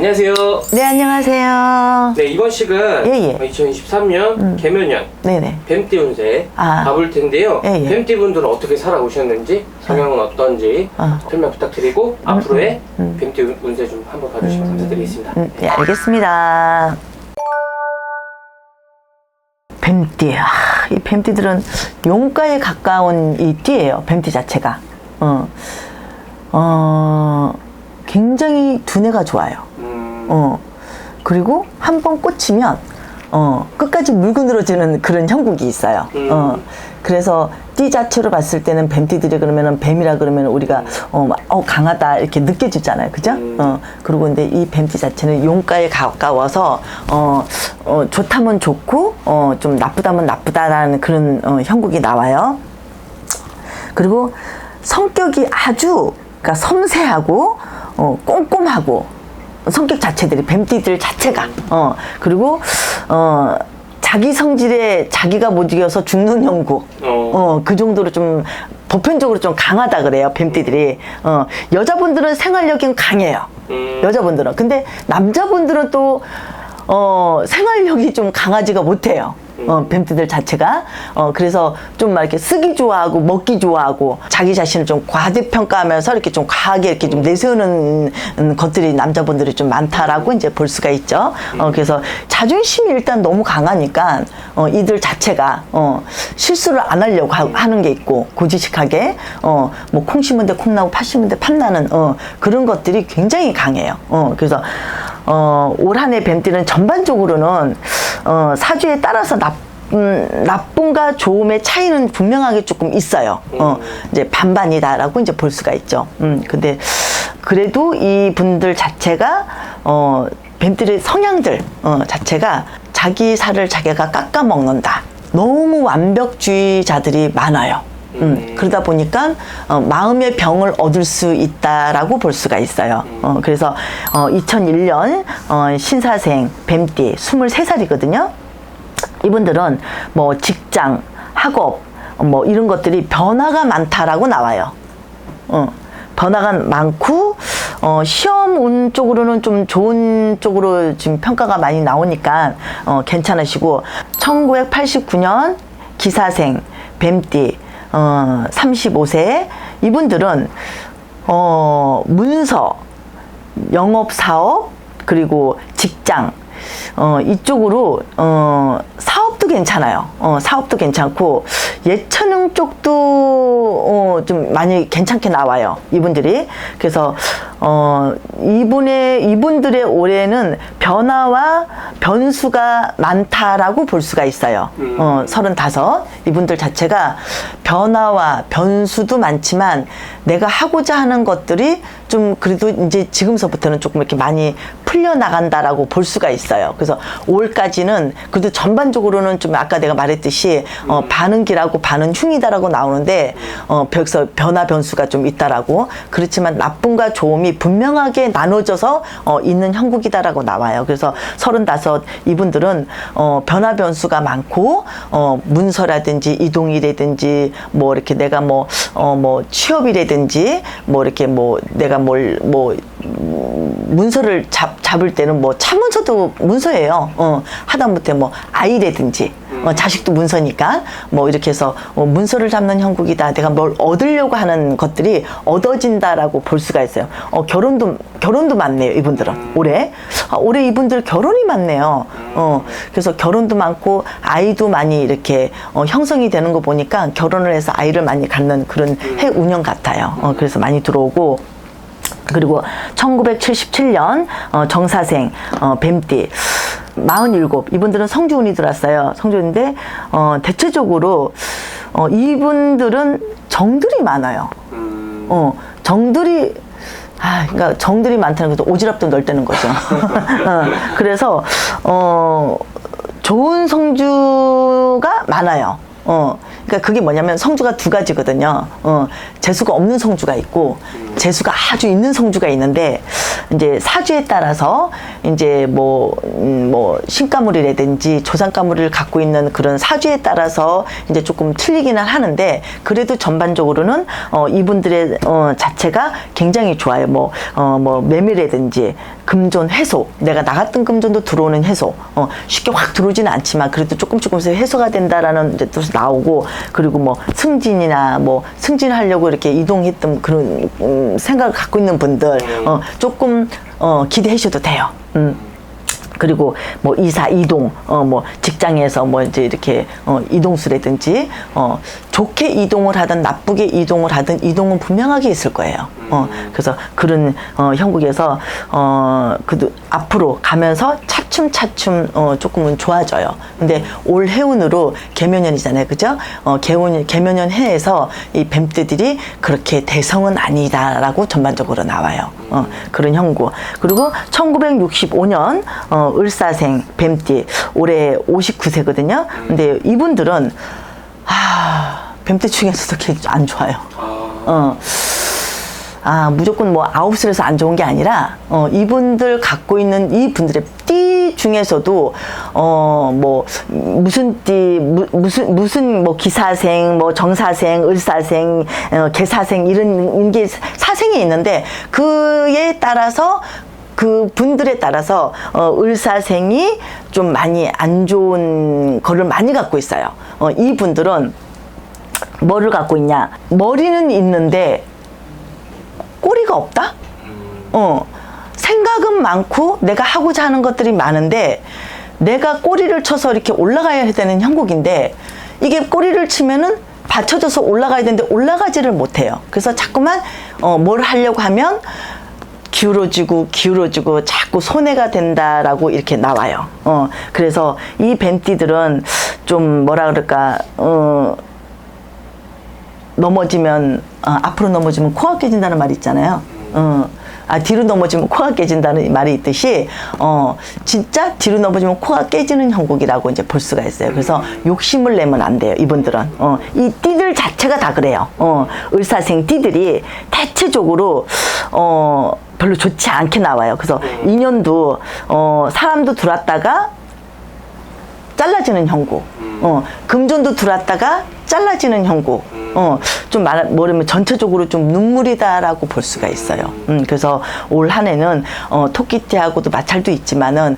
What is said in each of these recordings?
안녕하세요. 네, 안녕하세요. 네, 이번 식은 예. 2023년 개묘년 네네. 뱀띠 운세 봐볼 텐데요. 예. 뱀띠 분들은 어떻게 살아오셨는지, 성향은 어떤지 설명 부탁드리고 앞으로의 뱀띠 운세 좀 한번 봐주시면 감사드리겠습니다. 네, 알겠습니다. 뱀띠. 이 뱀띠들은 용가에 가까운 이 띠예요. 뱀띠 자체가. 굉장히 두뇌가 좋아요. 그리고 한 번 꽂히면 끝까지 물고 늘어지는 그런 형국이 있어요. 그래서 띠 자체로 봤을 때는 뱀띠들이 그러면은 뱀이라 그러면 우리가 강하다 이렇게 느껴지잖아요, 그죠? 그리고 근데 이 뱀띠 자체는 용가에 가까워서 좋다면 좋고 좀 나쁘다면 나쁘다라는 그런 형국이 나와요. 그리고 성격이 아주 그러니까 섬세하고 꼼꼼하고 성격 자체들이 뱀띠들 자체가 그리고 자기 성질에 자기가 못 이겨서 죽는 형국 그 정도로 좀 보편적으로 좀 강하다 그래요, 뱀띠들이. 여자분들은 생활력이 강해요. 여자분들은. 근데 남자분들은 또 생활력이 좀 강하지가 못해요. 뱀띠들 자체가. 그래서 좀 막 이렇게 쓰기 좋아하고 먹기 좋아하고 자기 자신을 좀 과대평가하면서 이렇게 좀 과하게 이렇게 좀 내세우는 것들이 남자분들이 좀 많다라고 이제 볼 수가 있죠. 그래서 자존심이 일단 너무 강하니까 이들 자체가 실수를 안 하려고 하는 게 있고 고지식하게 뭐 콩 심은데 콩 나고 팥 심은데 팥 나는 그런 것들이 굉장히 강해요. 그래서 올 한 해 뱀띠는 전반적으로는 사주에 따라서 나쁨과 좋음의 차이는 분명하게 조금 있어요. 이제 반반이다라고 이제 볼 수가 있죠. 근데 그래도 이 분들 자체가 뱀띠의 성향들 자체가 자기 살을 자기가 깎아 먹는다. 너무 완벽주의자들이 많아요. 그러다 보니까 마음의 병을 얻을 수 있다라고 볼 수가 있어요. 그래서 2001년 신사생 뱀띠 23살이거든요. 이분들은 뭐 직장, 학업 뭐 이런 것들이 변화가 많다라고 나와요. 변화가 많고 시험 운 쪽으로는 좀 좋은 쪽으로 지금 평가가 많이 나오니까 괜찮으시고 1989년 기사생 뱀띠 35세 이분들은 문서, 영업사업 그리고 직장 이쪽으로 사업도 괜찮아요. 사업도 괜찮고 예체능 쪽도 좀 많이 괜찮게 나와요, 이분들이. 그래서 이분들의 올해는 변화와 변수가 많다라고 볼 수가 있어요. 35 이분들 자체가 변화와 변수도 많지만 내가 하고자 하는 것들이 좀 그래도 이제 지금서부터는 조금 이렇게 많이 풀려나간다라고 볼 수가 있어요. 그래서 올까지는 그래도 전반적으로는 좀 아까 내가 말했듯이 반은 기라고 반은 흉이다라고 나오는데 여기서 변화 변수가 좀 있다라고. 그렇지만 나쁨과 좋음이 분명하게 나눠져서 있는 형국이다라고 나와요. 그래서 35 이분들은 변화 변수가 많고 문서라든지 이동이라든지 뭐 이렇게 내가 뭐 취업이라든지 뭐 이렇게 뭐 내가 문서를 잡을 때는 뭐 차문서도 문서예요. 하다못해 뭐 아이라든지 자식도 문서니까 뭐 이렇게 해서 문서를 잡는 형국이다. 내가 뭘 얻으려고 하는 것들이 얻어진다라고 볼 수가 있어요. 결혼도 많네요, 이분들은. 올해 이분들 결혼이 많네요. 그래서 결혼도 많고 아이도 많이 이렇게 형성이 되는 거 보니까 결혼을 해서 아이를 많이 갖는 그런 해 운영 같아요. 그래서 많이 들어오고. 그리고 1977년 정사생 뱀띠 47 이분들은 성주운이 들어왔어요. 성주운인데 대체적으로 이분들은 정들이 많아요. 정들이 그러니까 정들이 많다는 것도 오지랖도 넓다는 거죠. 그래서 좋은 성주가 많아요. 그러니까 그게 뭐냐면 성주가 두 가지거든요. 재수가 없는 성주가 있고 재수가 아주 있는 성주가 있는데 이제 사주에 따라서 이제 뭐 신가물이라든지 조상가물을 갖고 있는 그런 사주에 따라서 이제 조금 틀리기는 하는데 그래도 전반적으로는 이분들의 자체가 굉장히 좋아요. 뭐 매매라든지 금존 해소, 내가 나갔던 금존도 들어오는 해소, 쉽게 확 들어오지는 않지만 그래도 조금씩 해소가 된다라는 이제 뜻이 나오고, 그리고 뭐 승진이나 뭐 승진하려고 이렇게 이동했던 그런 생각을 갖고 있는 분들 조금 기대하셔도 돼요. 그리고 뭐 이사 이동, 뭐 직장에서 뭐 이제 이렇게 이동수라든지 좋게 이동을 하든 나쁘게 이동을 하든 이동은 분명하게 있을 거예요. 그래서 그런 형국에서 그 앞으로 가면서 차츰 조금은 좋아져요. 근데 올 해운으로 개묘년이잖아요, 그죠? 개묘년 해에서 이 뱀띠들이 그렇게 대성은 아니다라고 전반적으로 나와요. 그런 형국. 그리고 1965년 을사생 뱀띠, 올해 59세거든요. 근데 이분들은 뱀띠 중에서도 그렇게 안 좋아요. 무조건 뭐 아홉술에서 안 좋은 게 아니라 이분들 갖고 있는 이분들의 띠 중에서도 뭐 무슨 띠 무슨 뭐 기사생, 뭐 정사생, 을사생, 개사생 이런 게 사생이 있는데 그에 따라서 그 분들에 따라서 을사생이 좀 많이 안 좋은 거를 많이 갖고 있어요. 이 분들은 뭐를 갖고 있냐? 머리는 있는데 꼬리가 없다? 생각은 많고 내가 하고자 하는 것들이 많은데 내가 꼬리를 쳐서 이렇게 올라가야 되는 형국인데 이게 꼬리를 치면은 받쳐져서 올라가야 되는데 올라가지를 못해요. 그래서 자꾸만 뭘 하려고 하면 기울어지고 자꾸 손해가 된다라고 이렇게 나와요. 그래서 이 뱀띠들은 좀 뭐라 그럴까, 넘어지면 앞으로 넘어지면 코가 깨진다는 말이 있잖아요. 뒤로 넘어지면 코가 깨진다는 말이 있듯이 진짜 뒤로 넘어지면 코가 깨지는 형국이라고 이제 볼 수가 있어요. 그래서 욕심을 내면 안 돼요, 이분들은. 이 띠들 자체가 다 그래요. 을사생 띠들이 대체적으로 별로 좋지 않게 나와요. 그래서 인연도 사람도 들어왔다가 잘라지는 형국, 금전도 들어왔다가 잘라지는 형국, 좀 뭐라면 전체적으로 좀 눈물이다라고 볼 수가 있어요. 그래서 올 한 해는 토끼띠하고도 마찰도 있지만은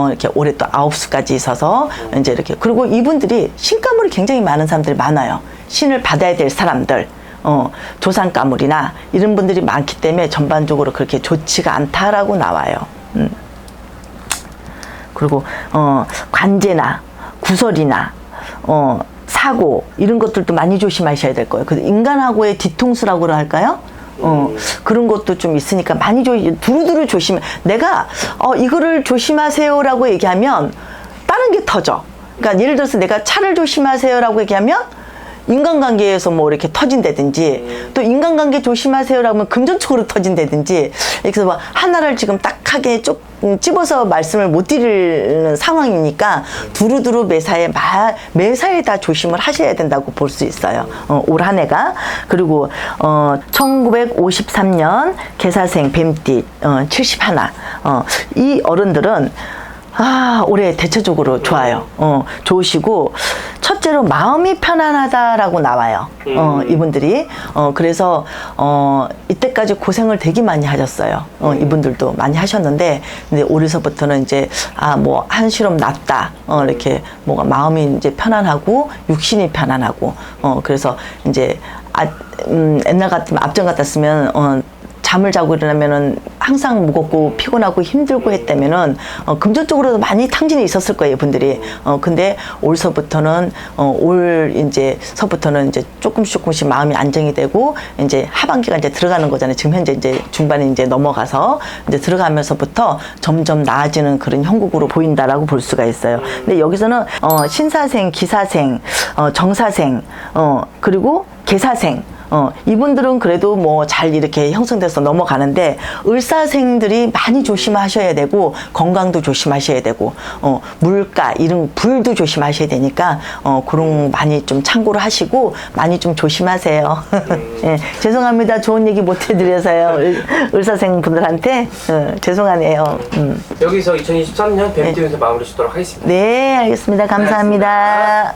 이렇게 올해 또 9수까지 있어서 이제 이렇게, 그리고 이분들이 신가물이 굉장히 많은 사람들이 많아요. 신을 받아야 될 사람들. 조상가물이나 이런 분들이 많기 때문에 전반적으로 그렇게 좋지가 않다라고 나와요. 그리고 관제나 구설이나 사고 이런 것들도 많이 조심하셔야 될 거예요. 그래서 인간하고의 뒤통수라고 할까요? 그런 것도 좀 있으니까 많이 두루두루 조심. 내가 이거를 조심하세요라고 얘기하면 다른 게 터져. 그러니까 예를 들어서 내가 차를 조심하세요라고 얘기하면 인간관계에서 뭐 이렇게 터진다든지, 또 인간관계 조심하세요라고 하면 금전적으로 터진다든지, 그래서 뭐 하나를 지금 딱하게 찝어서 말씀을 못 드리는 상황이니까 두루두루 매사에 다 조심을 하셔야 된다고 볼 수 있어요. 올 한 해가. 그리고 1953년 개사생 뱀띠 71. 이 어른들은 올해 대체적으로 좋아요. 좋으시고, 첫째로 마음이 편안하다라고 나와요. 이분들이. 그래서, 이때까지 고생을 되게 많이 하셨어요. 이분들도 많이 하셨는데, 근데 올해서부터는 이제, 뭐, 한시름 났다. 이렇게, 뭐가 마음이 이제 편안하고, 육신이 편안하고, 그래서 이제, 옛날 같으면, 앞전 같았으면, 잠을 자고 일어나면은 항상 무겁고 피곤하고 힘들고 했다면은 금전적으로도 많이 탕진이 있었을 거예요, 분들이. 근데 올서부터는 이제 조금씩 마음이 안정이 되고 이제 하반기가 이제 들어가는 거잖아요. 지금 현재 이제 중반에 이제 넘어가서 이제 들어가면서부터 점점 나아지는 그런 형국으로 보인다라고 볼 수가 있어요. 근데 여기서는 신사생, 기사생, 정사생, 그리고 개사생, 이분들은 그래도 뭐 잘 이렇게 형성돼서 넘어가는데, 을사생들이 많이 조심하셔야 되고, 건강도 조심하셔야 되고, 물가, 이런 불도 조심하셔야 되니까, 그런 많이 좀 참고를 하시고, 많이 좀 조심하세요. 예, 죄송합니다. 좋은 얘기 못 해드려서요. 을사생 분들한테. 죄송하네요. 여기서 2023년 뱀띠 운세 마무리 짓도록 하겠습니다. 네, 알겠습니다. 감사합니다.